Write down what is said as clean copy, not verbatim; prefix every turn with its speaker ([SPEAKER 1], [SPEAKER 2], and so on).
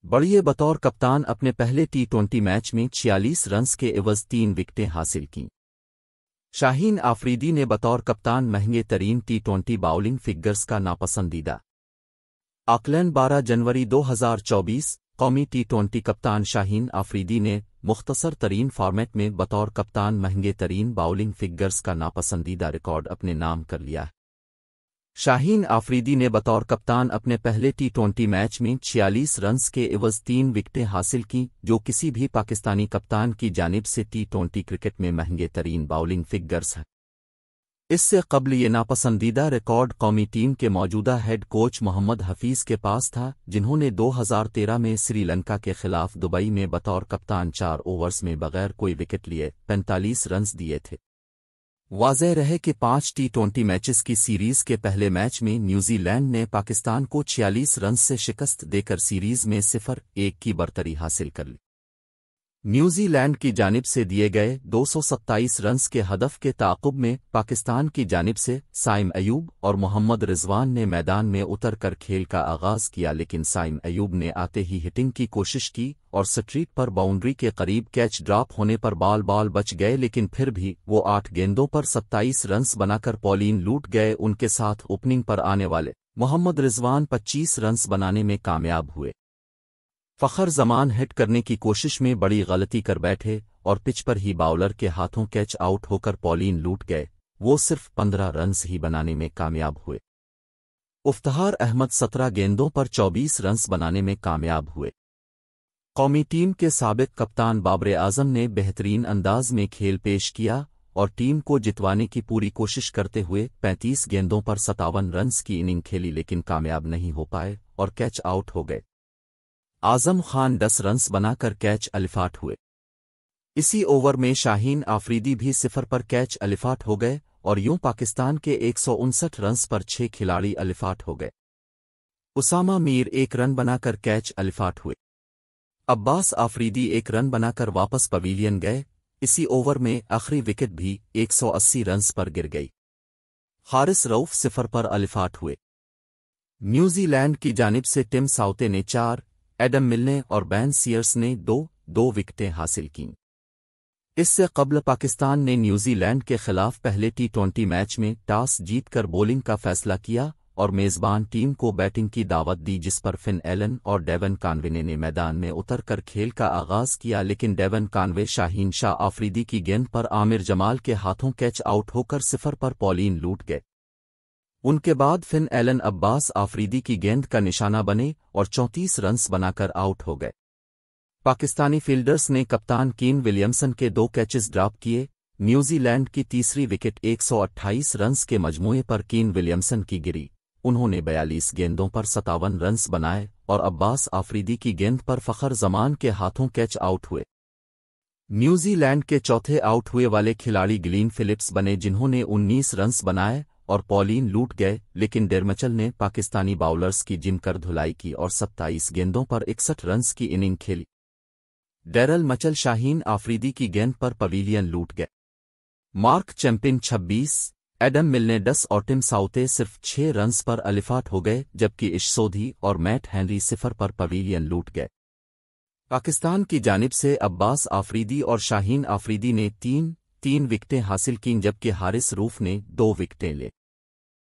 [SPEAKER 1] بڑھئے بطور کپتان اپنے پہلے ٹی20 میچ میں 46 رنز کے عوض 3 وکٹیں حاصل کیں۔ شاہین آفریدی نے بطور کپتان مہنگے ترین ٹی20 باؤلنگ فگرز کا ناپسندیدہ آکلینڈ 12 جنوری 2024 قومی ٹی20 کپتان شاہین آفریدی نے مختصر ترین فارمیٹ میں بطور کپتان مہنگے ترین باؤلنگ فگرز کا ناپسندیدہ ریکارڈ اپنے نام کر لیا ہے۔ شاہین آفریدی نے بطور کپتان اپنے پہلے ٹی20 میچ میں 46 رنز کے عوض 3 وکٹیں حاصل کیں، جو کسی بھی پاکستانی کپتان کی جانب سے ٹی20 کرکٹ میں مہنگے ترین باؤلنگ فگرز ہیں۔ اس سے قبل یہ ناپسندیدہ ریکارڈ قومی ٹیم کے موجودہ ہیڈ کوچ محمد حفیظ کے پاس تھا، جنہوں نے 2013 میں سری لنکا کے خلاف دبئی میں بطور کپتان 4 اوورز میں بغیر کوئی وکٹ لیے 45 رنز دیے تھے۔ واضح رہے کہ 5 ٹی20 میچز کی سیریز کے پہلے میچ میں نیوزی لینڈ نے پاکستان کو 46 رنز سے شکست دے کر سیریز میں 0-1 کی برتری حاصل کر لی۔ نیوزی لینڈ کی جانب سے دیے گئے 227 رنز کے ہدف کے تعاقب میں پاکستان کی جانب سے سائم ایوب اور محمد رضوان نے میدان میں اتر کر کھیل کا آغاز کیا، لیکن سائم ایوب نے آتے ہی ہٹنگ کی کوشش کی اور سٹریٹ پر باؤنڈری کے قریب کیچ ڈراپ ہونے پر بال بچ گئے، لیکن پھر بھی وہ 8 گیندوں پر 27 رنز بنا کر پولین لوٹ گئے۔ ان کے ساتھ اوپننگ پر آنے والے محمد رضوان 25 رنز بنانے میں کامیاب ہوئے۔ فخر زمان ہٹ کرنے کی کوشش میں بڑی غلطی کر بیٹھے اور پچ پر ہی باؤلر کے ہاتھوں کیچ آؤٹ ہو کر پولین لوٹ گئے، وہ صرف 15 رنز ہی بنانے میں کامیاب ہوئے۔ افتخار احمد 17 گیندوں پر 24 رنز بنانے میں کامیاب ہوئے۔ قومی ٹیم کے سابق کپتان بابر اعظم نے بہترین انداز میں کھیل پیش کیا اور ٹیم کو جتوانے کی پوری کوشش کرتے ہوئے 35 گیندوں پر 57 رنز کی اننگ کھیلی، لیکن کامیاب نہیں ہو پائے اور کیچ آؤٹ ہو گئے۔ اعظم خان 10 رنز بنا کر کیچ الفاٹ ہوئے۔ اسی اوور میں شاہین آفریدی بھی 0 پر کیچ الفاٹ ہو گئے اور یوں پاکستان کے 159 رنز پر 6 کھلاڑی الفاٹ ہو گئے۔ اسامہ میر 1 رن بنا کر کیچ الفاٹ ہوئے۔ عباس آفریدی 1 رن بنا کر واپس پویلین گئے۔ اسی اوور میں آخری وکٹ بھی 180 رنز پر گر گئی۔ حارث رؤف 0 پر الفاٹ ہوئے۔ نیوزی لینڈ کی جانب سے ٹم ساؤتے نے 4، ایڈم ملنے اور بین سیئرس نے 2 وکٹیں حاصل کیں۔ اس سے قبل پاکستان نے نیوزی لینڈ کے خلاف پہلے ٹی20 میچ میں ٹاس جیت کر بولنگ کا فیصلہ کیا اور میزبان ٹیم کو بیٹنگ کی دعوت دی، جس پر فن ایلن اور ڈیون کانوے نے میدان میں اتر کر کھیل کا آغاز کیا، لیکن ڈیون کانوے شاہین شاہ آفریدی کی گیند پر عامر جمال کے ہاتھوں کیچ آؤٹ ہو کر 0 پر پولین لوٹ گئے۔ ان کے بعد فن ایلن عباس آفریدی کی گیند کا نشانہ بنے اور 34 رنز بنا کر آؤٹ ہو گئے۔ پاکستانی فیلڈرز نے کپتان کین ولیمسن کے 2 کیچز ڈراپ کیے۔ نیوزی لینڈ کی تیسری وکٹ 128 رنز کے مجموعے پر کین ولیمسن کی گری، انہوں نے 42 گیندوں پر 57 رنز بنائے اور عباس آفریدی کی گیند پر فخر زمان کے ہاتھوں کیچ آؤٹ ہوئے۔ نیوزی لینڈ کے چوتھے آؤٹ ہوئے والے کھلاڑی گلین فلپس بنے، جنہوں نے 19 رنز بنائے اور پولین لوٹ گئے، لیکن ڈیرمچل نے پاکستانی باؤلرز کی جم کر دھلائی کی اور 27 گیندوں پر 61 رنز کی اننگ کھیلی۔ ڈیرل مچل شاہین آفریدی کی گیند پر پویلین لوٹ گئے۔ مارک چیمپئن 26، ایڈم ملنے 10 اور ٹم ساؤتے صرف 6 رنز پر الفاٹ ہو گئے، جبکہ عش سودھی اور میٹ ہنری 0 پر پویلین لوٹ گئے۔ پاکستان کی جانب سے عباس آفریدی اور شاہین آفریدی نے 3 وکٹیں حاصل کیں، جبکہ حارث رؤف نے 2 وکٹیں لے